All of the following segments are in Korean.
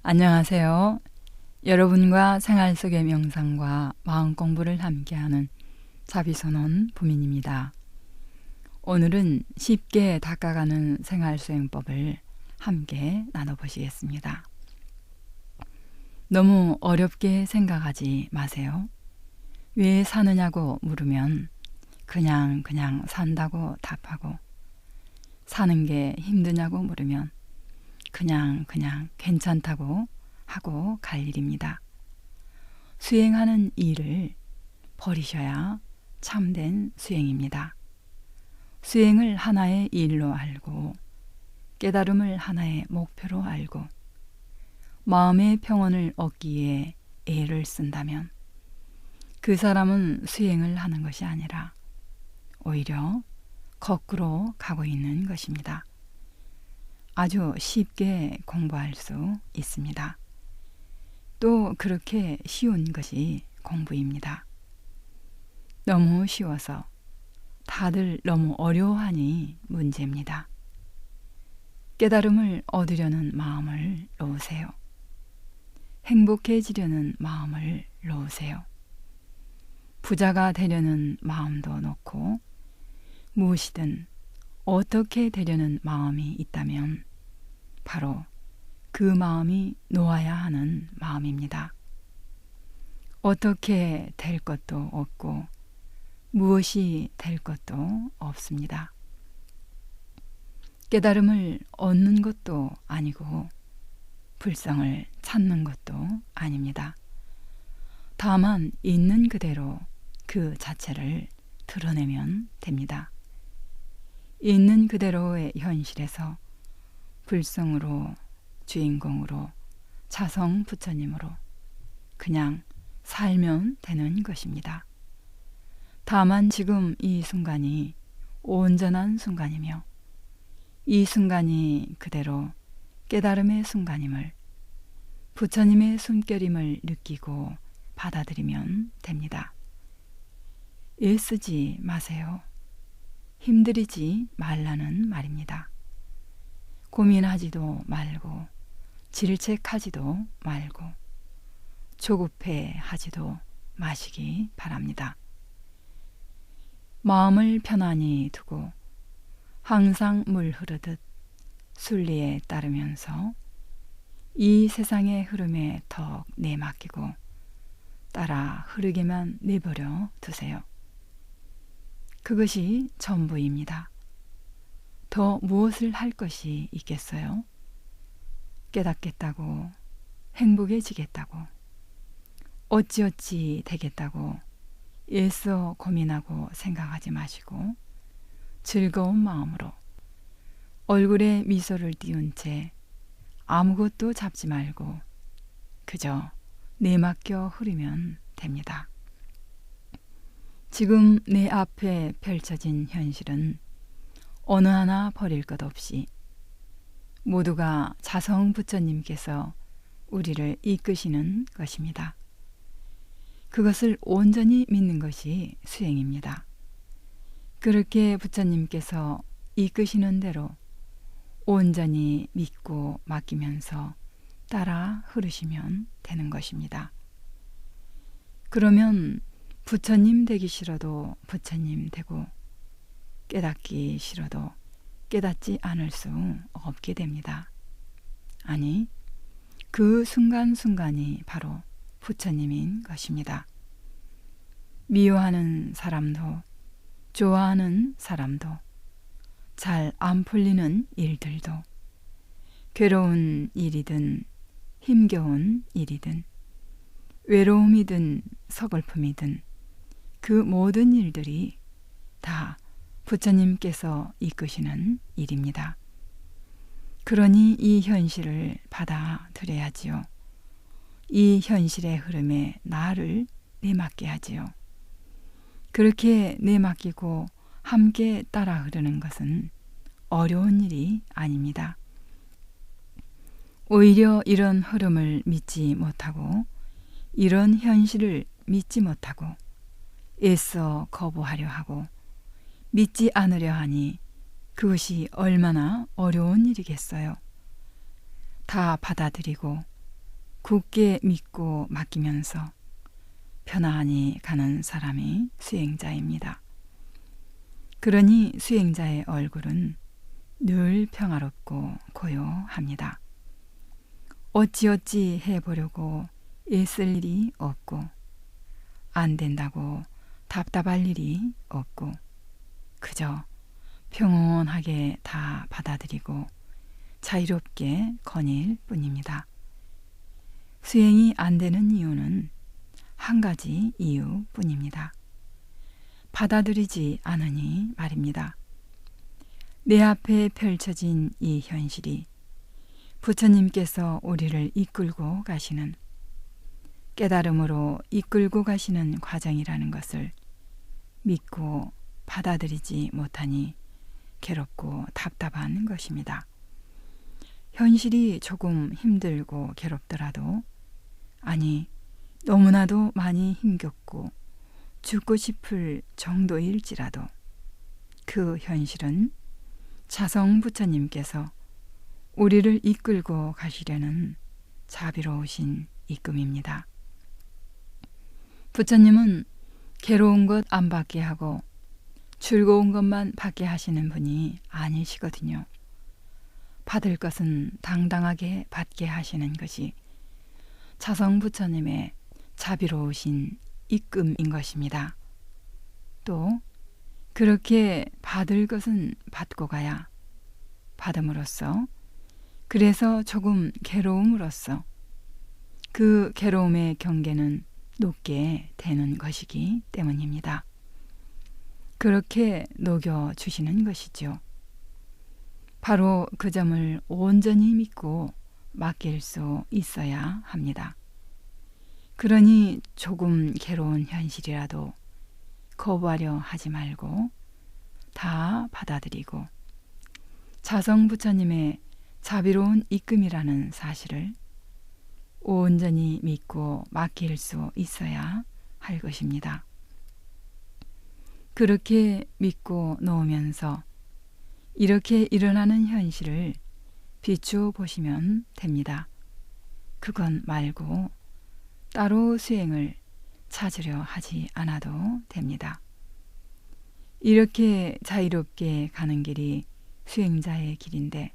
안녕하세요. 여러분과 생활 속의 명상과 마음 공부를 함께하는 자비선언 부민입니다. 오늘은 쉽게 닦아가는 생활수행법을 함께 나눠보시겠습니다. 너무 어렵게 생각하지 마세요. 왜 사느냐고 물으면 그냥 산다고 답하고, 사는 게 힘드냐고 물으면 그냥 괜찮다고 하고 갈 일입니다. 수행하는 일을 버리셔야 참된 수행입니다. 수행을 하나의 일로 알고 깨달음을 하나의 목표로 알고 마음의 평온을 얻기에 애를 쓴다면 그 사람은 수행을 하는 것이 아니라 오히려 거꾸로 가고 있는 것입니다. 아주 쉽게 공부할 수 있습니다. 또 그렇게 쉬운 것이 공부입니다. 너무 쉬워서 다들 너무 어려워하니 문제입니다. 깨달음을 얻으려는 마음을 놓으세요. 행복해지려는 마음을 놓으세요. 부자가 되려는 마음도 놓고 무엇이든 어떻게 되려는 마음이 있다면 바로 그 마음이 놓아야 하는 마음입니다. 어떻게 될 것도 없고 무엇이 될 것도 없습니다. 깨달음을 얻는 것도 아니고 불성을 찾는 것도 아닙니다. 다만 있는 그대로 그 자체를 드러내면 됩니다. 있는 그대로의 현실에서 불성으로, 주인공으로, 자성 부처님으로 그냥 살면 되는 것입니다. 다만 지금 이 순간이 온전한 순간이며 이 순간이 그대로 깨달음의 순간임을, 부처님의 숨결임을 느끼고 받아들이면 됩니다. 애쓰지 마세요. 힘들이지 말라는 말입니다. 고민하지도 말고 질책하지도 말고 조급해하지도 마시기 바랍니다. 마음을 편안히 두고 항상 물 흐르듯 순리에 따르면서 이 세상의 흐름에 턱 내맡기고 따라 흐르게만 내버려 두세요. 그것이 전부입니다. 더 무엇을 할 것이 있겠어요? 깨닫겠다고, 행복해지겠다고, 어찌어찌 되겠다고 애써 고민하고 생각하지 마시고 즐거운 마음으로 얼굴에 미소를 띄운 채 아무것도 잡지 말고 그저 내맡겨 흐르면 됩니다. 지금 내 앞에 펼쳐진 현실은 어느 하나 버릴 것 없이 모두가 자성 부처님께서 우리를 이끄시는 것입니다. 그것을 온전히 믿는 것이 수행입니다. 그렇게 부처님께서 이끄시는 대로 온전히 믿고 맡기면서 따라 흐르시면 되는 것입니다. 그러면 부처님 되기 싫어도 부처님 되고 깨닫기 싫어도 깨닫지 않을 수 없게 됩니다. 아니, 그 순간순간이 바로 부처님인 것입니다. 미워하는 사람도 좋아하는 사람도 잘 안 풀리는 일들도 괴로운 일이든 힘겨운 일이든 외로움이든 서글픔이든 그 모든 일들이 다 부처님께서 이끄시는 일입니다. 그러니 이 현실을 받아들여야지요. 이 현실의 흐름에 나를 내맡게 하지요. 그렇게 내맡기고 함께 따라 흐르는 것은 어려운 일이 아닙니다. 오히려 이런 흐름을 믿지 못하고 이런 현실을 믿지 못하고 애써 거부하려 하고 믿지 않으려 하니 그것이 얼마나 어려운 일이겠어요. 다 받아들이고 굳게 믿고 맡기면서 편안히 가는 사람이 수행자입니다. 그러니 수행자의 얼굴은 늘 평화롭고 고요합니다. 어찌어찌 해보려고 애쓸 일이 없고 안 된다고 답답할 일이 없고 그저 평온하게 다 받아들이고 자유롭게 거닐 뿐입니다. 수행이 안 되는 이유는 한 가지 이유뿐입니다. 받아들이지 않으니 말입니다. 내 앞에 펼쳐진 이 현실이 부처님께서 우리를 이끌고 가시는 깨달음으로 이끌고 가시는 과정이라는 것을 믿고 받아들이지 못하니 괴롭고 답답한 것입니다. 현실이 조금 힘들고 괴롭더라도 아니 너무나도 많이 힘겹고 죽고 싶을 정도일지라도 그 현실은 자성 부처님께서 우리를 이끌고 가시려는 자비로우신 이끔입니다. 부처님은 괴로운 것 안 받게 하고 즐거운 것만 받게 하시는 분이 아니시거든요. 받을 것은 당당하게 받게 하시는 것이 자성 부처님의 자비로우신 입금인 것입니다. 또 그렇게 받을 것은 받고 가야 받음으로써 그래서 조금 괴로움으로써 그 괴로움의 경계는 높게 되는 것이기 때문입니다. 그렇게 녹여주시는 것이죠. 바로 그 점을 온전히 믿고 맡길 수 있어야 합니다. 그러니 조금 괴로운 현실이라도 거부하려 하지 말고 다 받아들이고 자성 부처님의 자비로운 이끔이라는 사실을 온전히 믿고 맡길 수 있어야 할 것입니다. 그렇게 믿고 놓으면서 이렇게 일어나는 현실을 비추어 보시면 됩니다. 그건 말고 따로 수행을 찾으려 하지 않아도 됩니다. 이렇게 자유롭게 가는 길이 수행자의 길인데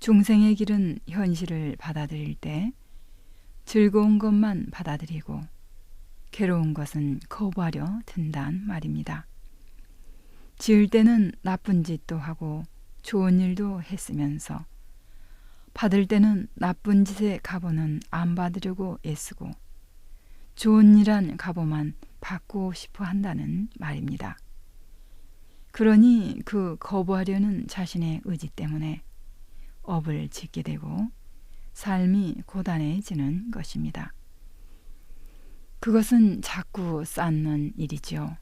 중생의 길은 현실을 받아들일 때 즐거운 것만 받아들이고 괴로운 것은 거부하려 든단 말입니다. 지을 때는 나쁜 짓도 하고 좋은 일도 했으면서 받을 때는 나쁜 짓의 값어는 안 받으려고 애쓰고 좋은 일한 값어만 받고 싶어 한다는 말입니다. 그러니 그 거부하려는 자신의 의지 때문에 업을 짓게 되고 삶이 고단해지는 것입니다. 그것은 자꾸 쌓는 일이죠.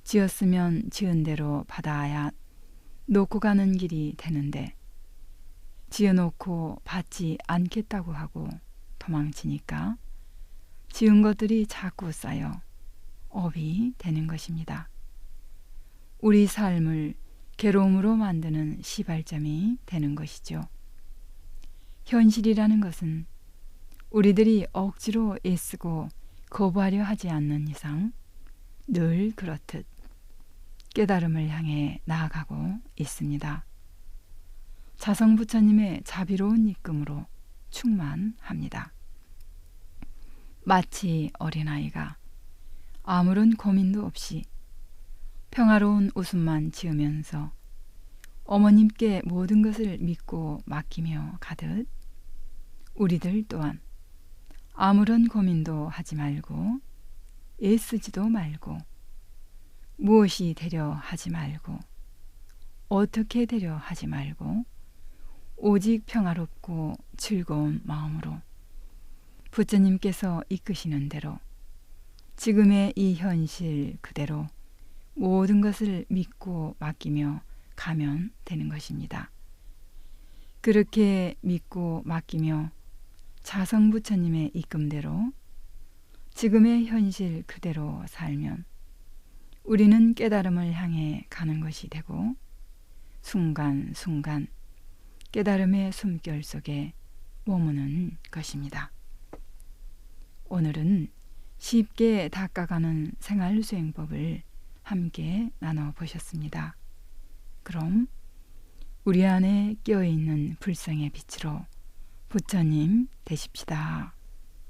지었으면 지은 대로 받아야 놓고 가는 길이 되는데 지어놓고 받지 않겠다고 하고 도망치니까 지은 것들이 자꾸 쌓여 업이 되는 것입니다. 우리 삶을 괴로움으로 만드는 시발점이 되는 것이죠. 현실이라는 것은 우리들이 억지로 애쓰고 거부하려 하지 않는 이상 늘 그렇듯 깨달음을 향해 나아가고 있습니다. 자성 부처님의 자비로운 이끔으로 충만합니다. 마치 어린아이가 아무런 고민도 없이 평화로운 웃음만 지으면서 어머님께 모든 것을 믿고 맡기며 가듯 우리들 또한 아무런 고민도 하지 말고 애쓰지도 말고 무엇이 되려 하지 말고 어떻게 되려 하지 말고 오직 평화롭고 즐거운 마음으로 부처님께서 이끄시는 대로 지금의 이 현실 그대로 모든 것을 믿고 맡기며 가면 되는 것입니다. 그렇게 믿고 맡기며 자성 부처님의 이끔대로 지금의 현실 그대로 살면 우리는 깨달음을 향해 가는 것이 되고 순간순간 깨달음의 숨결 속에 머무는 것입니다. 오늘은 쉽게 닦아가는 생활수행법을 함께 나눠보셨습니다. 그럼 우리 안에 끼어있는 불성의 빛으로 부처님 되십시다.